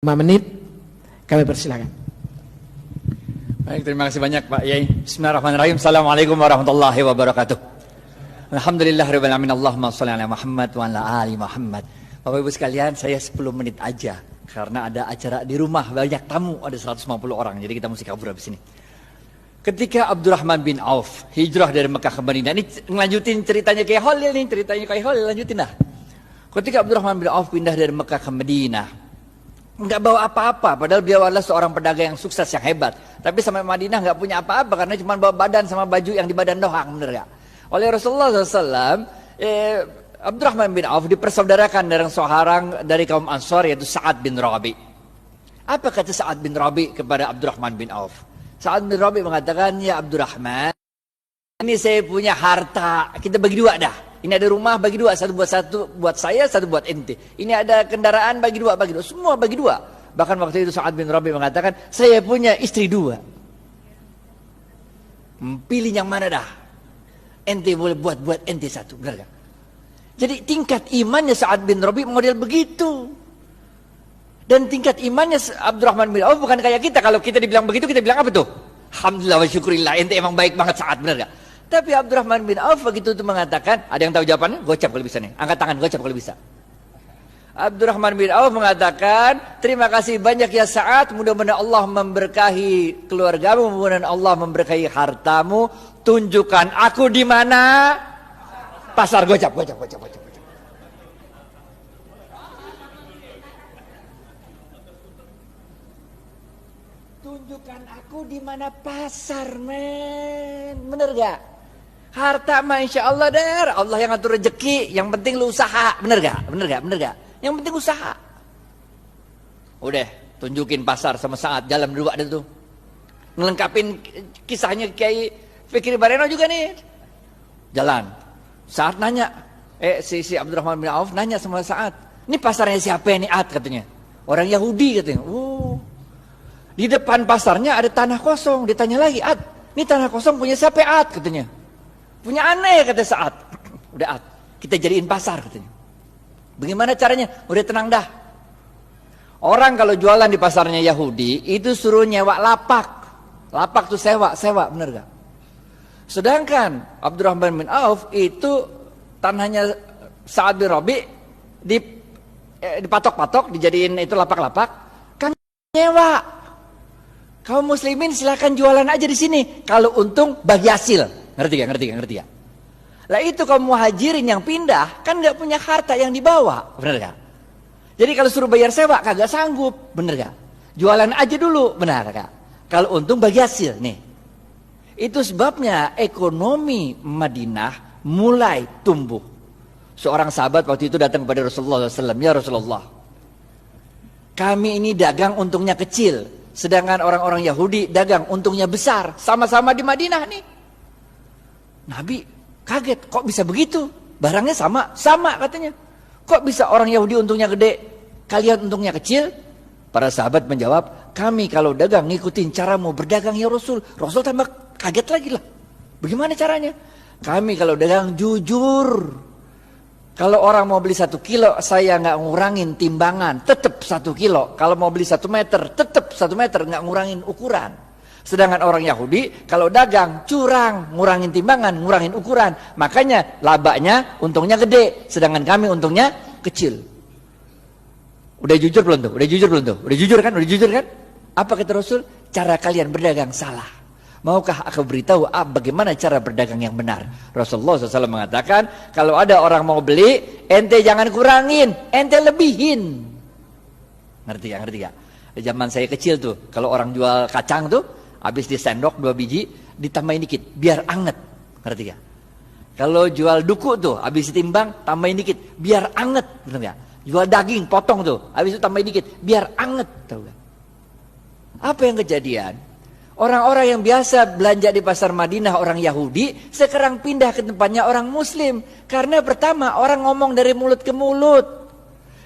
5 menit kami persilakan. Baik, terima kasih banyak Pak Yai. Bismillahirrahmanirrahim. Assalamualaikum warahmatullahi wabarakatuh. Alhamdulillahirabbil alamin. Allahumma shalli ala Muhammad wa ala ali Muhammad. Bapak Ibu sekalian, saya 10 menit aja karena ada acara di rumah, banyak tamu, ada 150 orang. Jadi kita mesti kabur habis ini. Ketika Abdurrahman bin Auf hijrah dari Mekah ke Madinah, ini ngelanjutin ceritanya kayak Khalil nih, ceritanya kayak Khalil, lanjutin dah. Ketika Abdurrahman bin Auf pindah dari Mekah ke Madinah, nggak bawa apa-apa, padahal beliau adalah seorang pedagang yang sukses, yang hebat. Tapi sampai Madinah nggak punya apa-apa karena cuma bawa badan sama baju yang di badan doang, bener gak? Oleh Rasulullah SAW, Abdurrahman bin Auf dipersaudarakan dengan seorang dari kaum Ansar, yaitu Sa'ad bin Rabi. Apa kata Sa'ad bin Rabi kepada Abdurrahman bin Auf? Sa'ad bin Rabi mengatakan, ya Abdurrahman, ini saya punya harta, kita bagi dua dah. Ini ada rumah, bagi dua, satu buat saya, satu buat ente. Ini ada kendaraan, bagi dua, semua bagi dua. Bahkan waktu itu Sa'ad bin Rabi mengatakan, saya punya istri 2. Pilih yang mana dah? Ente boleh buat ente 1, benar gak? Jadi tingkat imannya Sa'ad bin Rabi model begitu. Dan tingkat imannya Abdurrahman bin Auf bukan kayak kita. Kalau kita dibilang begitu, kita bilang apa tuh? Alhamdulillah wa syukurillah, ente emang baik banget Sa'ad, benar gak? Tapi Abdurrahman bin Auf begitu itu mengatakan, ada yang tahu jawabannya? Gocap kalau bisa nih, angkat tangan, gocap kalau bisa. Abdurrahman bin Auf mengatakan, terima kasih banyak ya Sa'ad, mudah-mudahan Allah memberkahi keluargamu, mudah-mudahan Allah memberkahi hartamu. Tunjukkan aku di mana? Pasar. Gocap. Tunjukkan aku di mana pasar, men. Bener gak? Harta mah insya Allah der, Allah yang ngatur rezeki, yang penting lu usaha, bener gak? Yang penting usaha. Udah, tunjukin pasar sama Sa'ad, jalan berdua ada tuh. Ngelengkapin kisahnya Kiai Fikri Bareno juga nih. Jalan. Sa'ad nanya, si Abdurrahman bin Auf nanya sama Sa'ad, ini pasarnya siapa ini Ad katanya? Orang Yahudi katanya. Di depan pasarnya ada tanah kosong. Ditanya lagi, Ad, ini tanah kosong punya siapa Ad katanya? Punya aneh kata Sa'ad. Udah Ad, kita jadiin pasar katanya. Bagaimana caranya? Udah tenang dah. Orang kalau jualan di pasarnya Yahudi itu suruh nyewa lapak. Lapak tuh sewa, bener gak? Sedangkan Abdurrahman bin Auf itu tanahnya Sa'ad bin Rabi dipatok-patok, dijadiin itu lapak-lapak, kan nyewa. Kaum muslimin silakan jualan aja di sini. Kalau untung bagi hasil. Ngerti gak? Lah itu kaum muhajirin yang pindah kan nggak punya harta yang dibawa, bener gak? Jadi kalau suruh bayar sewa kagak sanggup, bener gak? Jualan aja dulu, benar gak? Kalau untung bagi hasil nih. Itu sebabnya ekonomi Madinah mulai tumbuh. Seorang sahabat waktu itu datang kepada Rasulullah SAW, ya Rasulullah, kami ini dagang untungnya kecil, sedangkan orang-orang Yahudi dagang untungnya besar, sama-sama di Madinah nih. Nabi kaget, kok bisa begitu? Barangnya sama katanya. Kok bisa orang Yahudi untungnya gede, kalian untungnya kecil? Para sahabat menjawab, kami kalau dagang ngikutin caramu berdagang ya Rasul. Rasul tambah kaget lagi lah. Bagaimana caranya? Kami kalau dagang jujur. Kalau orang mau beli 1 kilo, saya nggak ngurangin timbangan, tetap 1 kilo. Kalau mau beli 1 meter, tetap 1 meter, nggak ngurangin ukuran. Sedangkan orang Yahudi kalau dagang curang, ngurangin timbangan, ngurangin ukuran. Makanya labanya untungnya gede, sedangkan kami untungnya kecil. Udah jujur belum tuh? Udah jujur kan? Apa kata Rasul? Cara kalian berdagang salah. Maukah aku beritahu bagaimana cara berdagang yang benar? Rasulullah SAW mengatakan, kalau ada orang mau beli, ente jangan kurangin, ente lebihin. Ngerti gak? Di zaman saya kecil tuh, kalau orang jual kacang tuh, habis di sendok 2 biji, ditambahin dikit, biar anget. Ngerti gak? Kalau jual duku tuh, habis ditimbang, tambahin dikit, biar anget. Bener gak? Jual daging, potong tuh, habis itu tambahin dikit, biar anget. Tahu gak? Apa yang kejadian? Orang-orang yang biasa belanja di pasar Madinah, orang Yahudi, sekarang pindah ke tempatnya orang Muslim. Karena pertama, orang ngomong dari mulut ke mulut.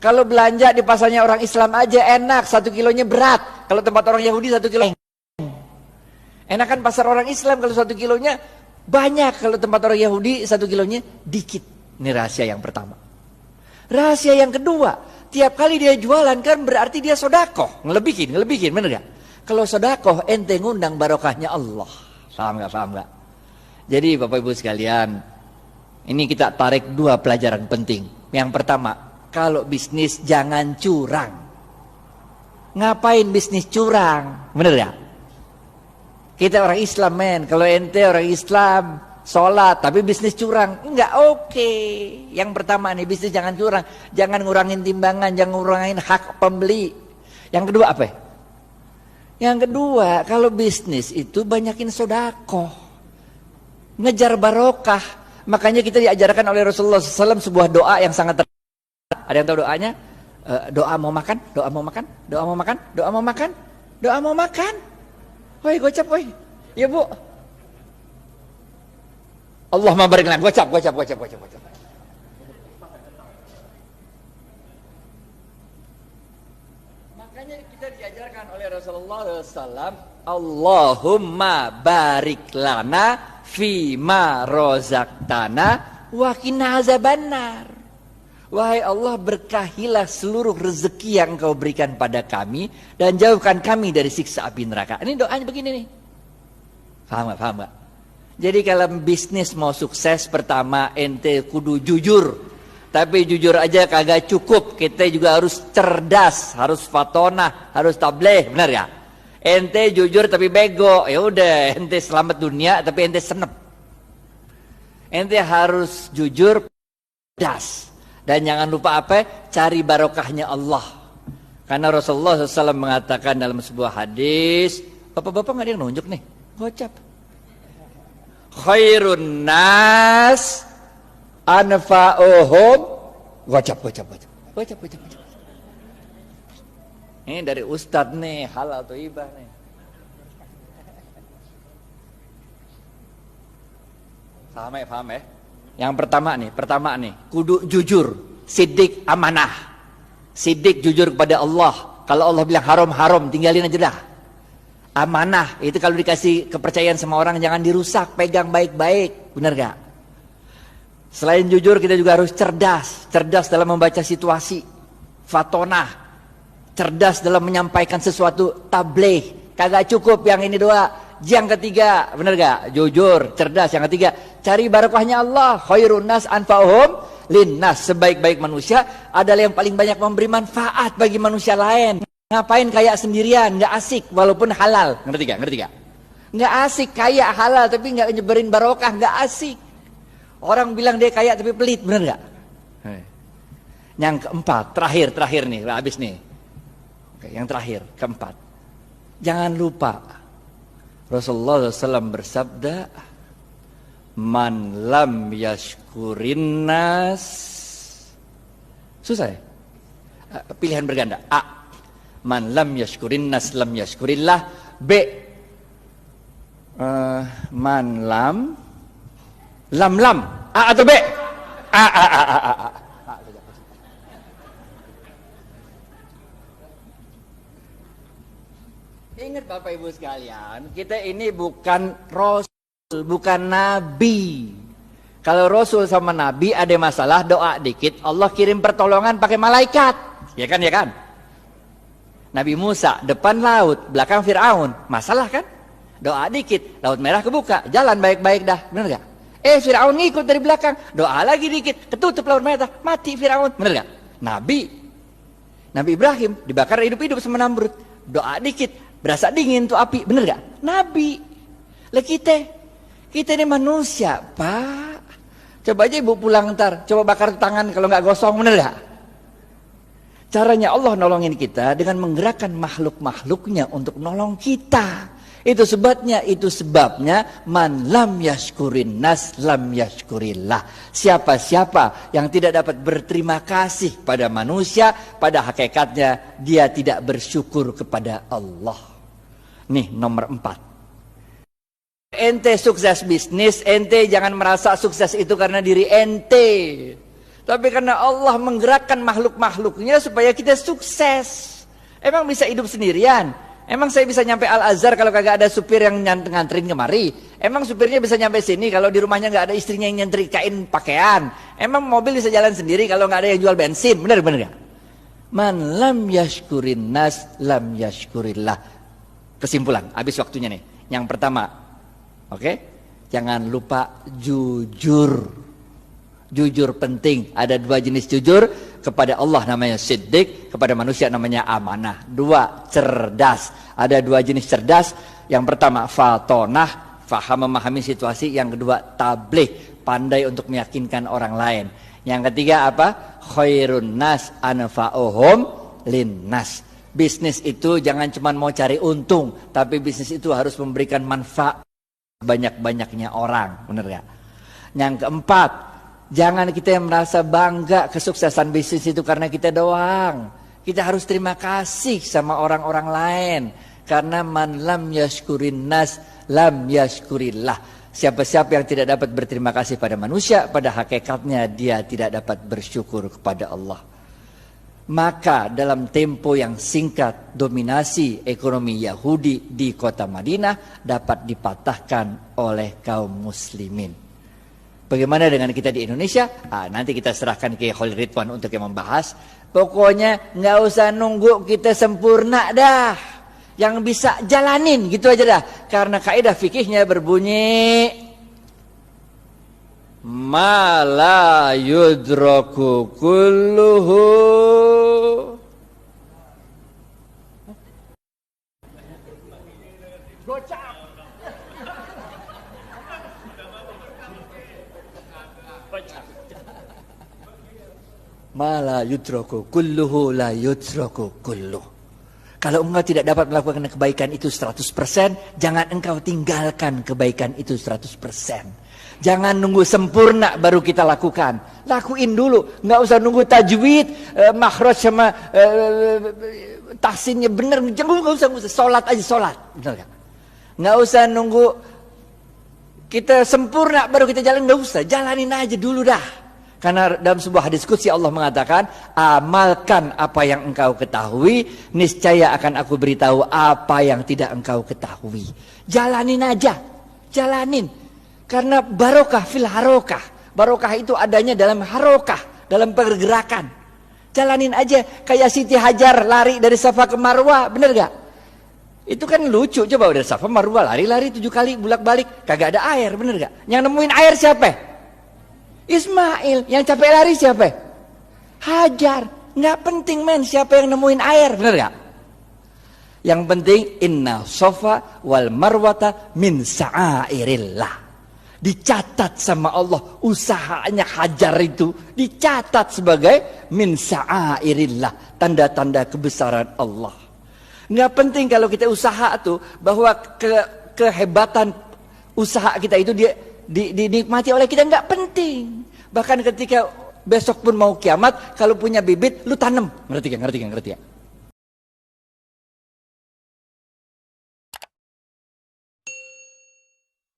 Kalau belanja di pasarnya orang Islam aja enak, 1 kilonya berat. Kalau tempat orang Yahudi 1 kilo enakan pasar orang Islam, kalau 1 kilonya banyak. Kalau tempat orang Yahudi 1 kilonya dikit. Ini rahasia yang pertama. Rahasia yang kedua, Tiap kali dia jualan kan berarti dia sodakoh. Ngelebihin, bener gak? Kalau sodakoh ente ngundang barokahnya Allah. Paham gak? Jadi Bapak Ibu sekalian, ini kita tarik 2 pelajaran penting. Yang pertama, kalau bisnis jangan curang. Ngapain bisnis curang? Bener gak? Kita orang Islam men, kalau ente orang Islam sholat tapi bisnis curang, enggak oke. Yang pertama nih, bisnis jangan curang, jangan ngurangin timbangan, jangan ngurangin hak pembeli. Yang kedua apa? Yang kedua, kalau bisnis itu banyakin sodakoh, ngejar barokah. Makanya kita diajarkan oleh Rasulullah SAW sebuah doa yang sangat ada yang tahu doanya? Doa mau makan, doa mau makan, doa mau makan, doa mau makan, doa mau makan. Woi gocap woi, ya bu. Allahumma barik lana, gocap. Makanya kita diajarkan oleh Rasulullah SAW, Allahumma barik lana fima rozaktana wa qina azabannar. Wahai Allah, berkahilah seluruh rezeki yang Engkau berikan pada kami dan jauhkan kami dari siksa api neraka. Ini doanya begini nih. Paham gak? Jadi kalau bisnis mau sukses, pertama ente kudu jujur. Tapi jujur aja kagak cukup, kita juga harus cerdas, harus fatonah, harus tabligh, benar ya? Ente jujur tapi bego, ya udah ente selamat dunia tapi ente senep. Ente harus jujur, cerdas. Dan jangan lupa apa? Cari barokahnya Allah. Karena Rasulullah SAW mengatakan dalam sebuah hadis, bapak-bapak nggak ada yang nunjuk nih, gocap. Khairun nas anfa'uhum, gocap. Ini dari Ustadz nih, halal atau ibah nih. Paham ya? Yang pertama nih, kudu jujur, sidik amanah. Sidik jujur kepada Allah. Kalau Allah bilang haram, tinggalin aja dah. Amanah, itu kalau dikasih kepercayaan sama orang jangan dirusak, pegang baik-baik, benar gak? Selain jujur kita juga harus cerdas dalam membaca situasi, fatonah, cerdas dalam menyampaikan sesuatu, tabligh. Kagak cukup yang ini doa. Yang ketiga, benar gak? Jujur, cerdas. Yang ketiga, cari barokahnya Allah. Khairun nas anfa'uhum linnas. Sebaik-baik manusia adalah yang paling banyak memberi manfaat bagi manusia lain. Ngapain kaya sendirian, gak asik walaupun halal. Ngerti gak? Gak asik kaya halal tapi gak nyeberin barokah, gak asik. Orang bilang dia kaya tapi pelit, benar gak? Yang keempat, terakhir nih, habis nih. Oke, yang terakhir, keempat. Jangan lupa Rasulullah SAW bersabda, man lam yashkurin nas. Susah ya? Pilihan berganda. A, man lam yashkurin nas lam yashkurillah. B, man lam A atau B? A. Ingat Bapak Ibu sekalian, kita ini bukan Rasul, bukan Nabi. Kalau Rasul sama Nabi ada masalah, doa dikit, Allah kirim pertolongan pakai malaikat. Ya kan? Nabi Musa, depan laut, belakang Fir'aun. Masalah kan? Doa dikit, laut merah kebuka, jalan baik-baik dah. Bener gak? Fir'aun ngikut dari belakang, doa lagi dikit, ketutup laut merah, mati Fir'aun. Bener gak? Nabi Ibrahim dibakar hidup-hidup sama Namrud. Doa dikit, berasa dingin tuh api, bener gak? Nabi. Lah kita ini manusia, Pak. Coba aja ibu pulang ntar, coba bakar tangan kalau nggak gosong, bener gak? Caranya Allah nolongin kita dengan menggerakkan makhluk-makhluknya untuk nolong kita. Itu sebabnya man lam yashkurin nas lam yashkurillah. Siapa-siapa yang tidak dapat berterima kasih pada manusia, pada hakikatnya dia tidak bersyukur kepada Allah. Nih nomor 4. Ente sukses bisnis, ente jangan merasa sukses itu karena diri ente. Tapi karena Allah menggerakkan makhluk-makhluknya supaya kita sukses. Emang bisa hidup sendirian? Emang saya bisa nyampe Al-Azhar kalau kagak ada supir yang nganterin kemari? Emang supirnya bisa nyampe sini kalau di rumahnya nggak ada istrinya yang nyetrikain pakaian? Emang mobil bisa jalan sendiri kalau nggak ada yang jual bensin? Bener gak? Man lam yashkurin nas lam yashkurillah. Kesimpulan, habis waktunya nih. Yang pertama, oke? Jangan lupa jujur. Jujur penting. Ada 2 jenis jujur. Kepada Allah namanya siddiq, kepada manusia namanya amanah. 2, cerdas. Ada 2 jenis cerdas. Yang pertama, fatonah, faham memahami situasi. Yang kedua, tabligh, pandai untuk meyakinkan orang lain. Yang ketiga apa? Khairun nas anfa'uhum linnas. Bisnis itu jangan cuma mau cari untung, tapi bisnis itu harus memberikan manfaat banyak-banyaknya orang, benar gak? Yang keempat, jangan kita yang merasa bangga kesuksesan bisnis itu karena kita doang. Kita harus terima kasih sama orang-orang lain. Karena man lam yashkurin nas lam yashkurillah. Siapa-siapa yang tidak dapat berterima kasih pada manusia, pada hakikatnya dia tidak dapat bersyukur kepada Allah. Maka dalam tempo yang singkat, dominasi ekonomi Yahudi di kota Madinah dapat dipatahkan oleh kaum muslimin. Bagaimana dengan kita di Indonesia? Nanti kita serahkan ke Khalil Ridwan untuk yang membahas. Pokoknya nggak usah nunggu kita sempurna dah. Yang bisa jalanin gitu aja dah. Karena kaidah fikihnya berbunyi ma la yudraku kulluhu ma la yudraku kulluhu la yudraku kulluh. Kalau engkau tidak dapat melakukan kebaikan itu 100%, jangan engkau tinggalkan kebaikan itu 100%. Jangan nunggu sempurna baru kita lakukan. Lakuin dulu, nggak usah nunggu tajwid, makhraj sama tahsinnya benar. Jangan nggak usah, sholat aja sholat, benar gak? Nggak usah nunggu kita sempurna baru kita jalan, nggak usah, jalanin aja dulu dah. Karena dalam sebuah hadis qudsi Allah mengatakan, amalkan apa yang engkau ketahui, niscaya akan aku beritahu apa yang tidak engkau ketahui. Jalanin aja, jalanin. Karena barokah fil harokah. Barokah itu adanya dalam harokah, dalam pergerakan. Jalanin aja, kayak Siti Hajar lari dari Safa ke Marwah, bener gak? Itu kan lucu, coba dari Safa Marwah lari-lari 7 kali bolak-balik, kagak ada air, bener gak? Yang nemuin air siapa? Ismail. Yang capek lari siapa? Hajar. Nggak penting men siapa yang nemuin air, bener gak? Yang penting inna sofa wal marwata min sa'airillah. Dicatat sama Allah usahanya Hajar itu, dicatat sebagai min sa'airillah, tanda-tanda kebesaran Allah. Nggak penting kalau kita usaha tuh bahwa kehebatan usaha kita itu dinikmati oleh kita, nggak penting. Bahkan ketika besok pun mau kiamat, kalau punya bibit lu tanam, ngerti gak?